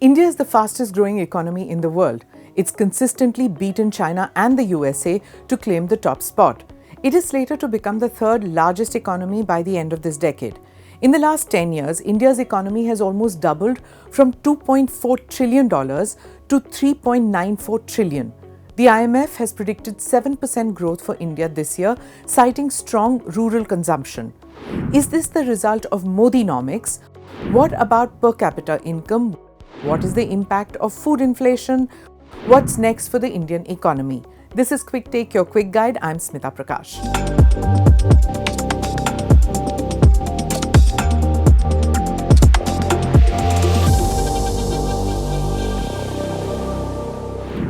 India is the fastest growing economy in the world. It's consistently beaten China and the USA to claim the top spot. It is slated to become the third largest economy by the end of this decade. In the last 10 years, India's economy has almost doubled from $2.4 trillion to $3.94 trillion. The IMF has predicted 7% growth for India this year, citing strong rural consumption. Is this the result of Modiomics? What about per capita income? What is the impact of food inflation? What's next for the Indian economy? This is Quick Take, your quick guide. I'm Smita Prakash.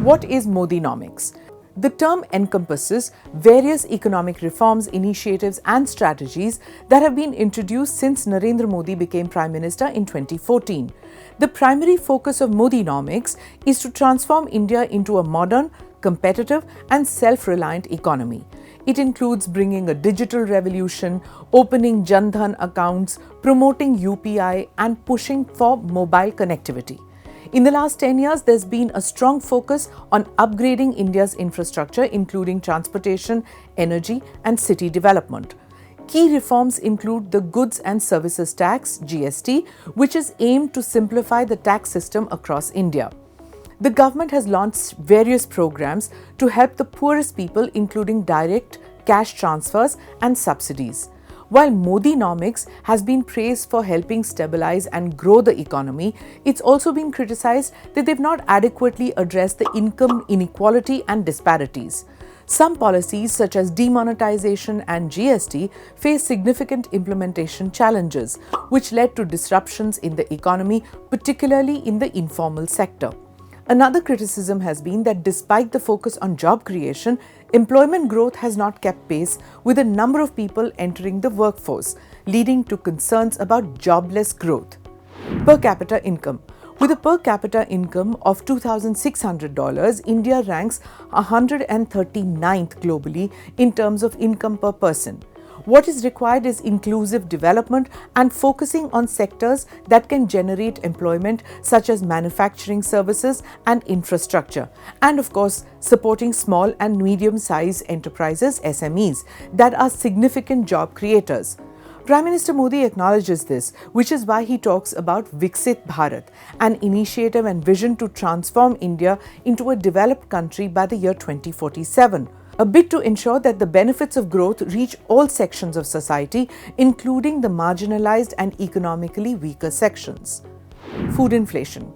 What is Modiomics? The term encompasses various economic reforms, initiatives and strategies that have been introduced since Narendra Modi became Prime Minister in 2014. The primary focus of Modiomics is to transform India into a modern, competitive and self-reliant economy. It includes bringing a digital revolution, opening Jan Dhan accounts, promoting UPI and pushing for mobile connectivity. In the last 10 years, there's been a strong focus on upgrading India's infrastructure, including transportation, energy, and city development. Key reforms include the Goods and Services Tax, GST, which is aimed to simplify the tax system across India. The government has launched various programs to help the poorest people, including direct cash transfers and subsidies. While Modiomics has been praised for helping stabilize and grow the economy, it's also been criticized that they've not adequately addressed the income inequality and disparities. Some policies such as demonetization and GST face significant implementation challenges, which led to disruptions in the economy, particularly in the informal sector. Another criticism has been that despite the focus on job creation, employment growth has not kept pace with the number of people entering the workforce, leading to concerns about jobless growth. Per capita income. With a per capita income of $2,600, India ranks 139th globally in terms of income per person. What is required is inclusive development and focusing on sectors that can generate employment, such as manufacturing services and infrastructure, and of course, supporting small and medium-sized enterprises, SMEs, that are significant job creators. Prime Minister Modi acknowledges this, which is why he talks about Viksit Bharat, an initiative and vision to transform India into a developed country by the year 2047. A bid to ensure that the benefits of growth reach all sections of society, including the marginalized and economically weaker sections. Food inflation.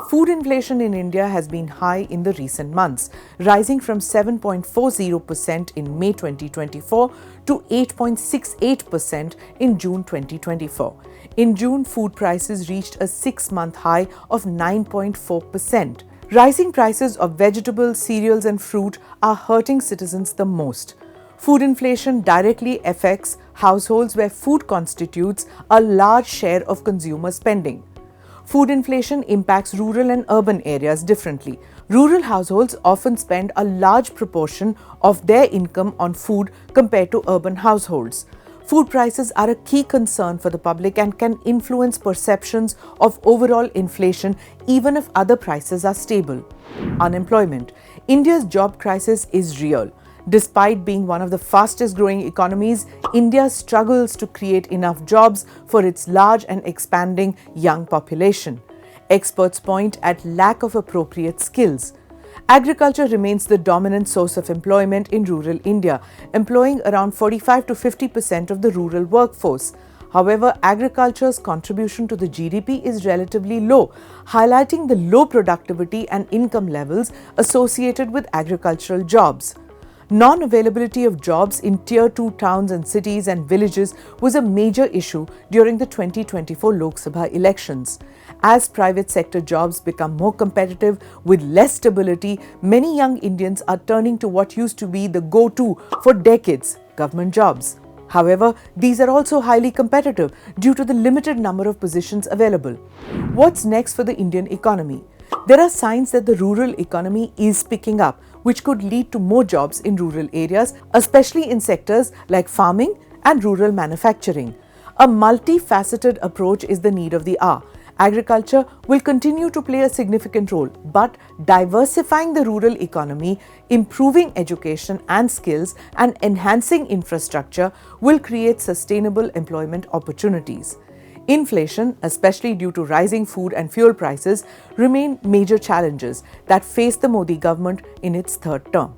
Food inflation in India has been high in the recent months, rising from 7.40% in May 2024 to 8.68% in June 2024. In June, food prices reached a 6-month high of 9.4%. Rising prices of vegetables, cereals and fruit are hurting citizens the most. Food inflation directly affects households where food constitutes a large share of consumer spending. Food inflation impacts rural and urban areas differently. Rural households often spend a large proportion of their income on food compared to urban households. Food prices are a key concern for the public and can influence perceptions of overall inflation even if other prices are stable. Unemployment. India's job crisis is real. Despite being one of the fastest growing economies, India struggles to create enough jobs for its large and expanding young population. Experts point at lack of appropriate skills. Agriculture remains the dominant source of employment in rural India, employing around 45 to 50% of the rural workforce. However, agriculture's contribution to the GDP is relatively low, highlighting the low productivity and income levels associated with agricultural jobs. Non-availability of jobs in Tier 2 towns and cities and villages was a major issue during the 2024 Lok Sabha elections. As private sector jobs become more competitive with less stability, many young Indians are turning to what used to be the go-to for decades, government jobs. However, these are also highly competitive due to the limited number of positions available. What's next for the Indian economy? There are signs that the rural economy is picking up, which could lead to more jobs in rural areas, especially in sectors like farming and rural manufacturing. A multifaceted approach is the need of the hour, Agriculture will continue to play a significant role, but diversifying the rural economy, improving education and skills, and enhancing infrastructure will create sustainable employment opportunities. Inflation, especially due to rising food and fuel prices, remain major challenges that face the Modi government in its third term.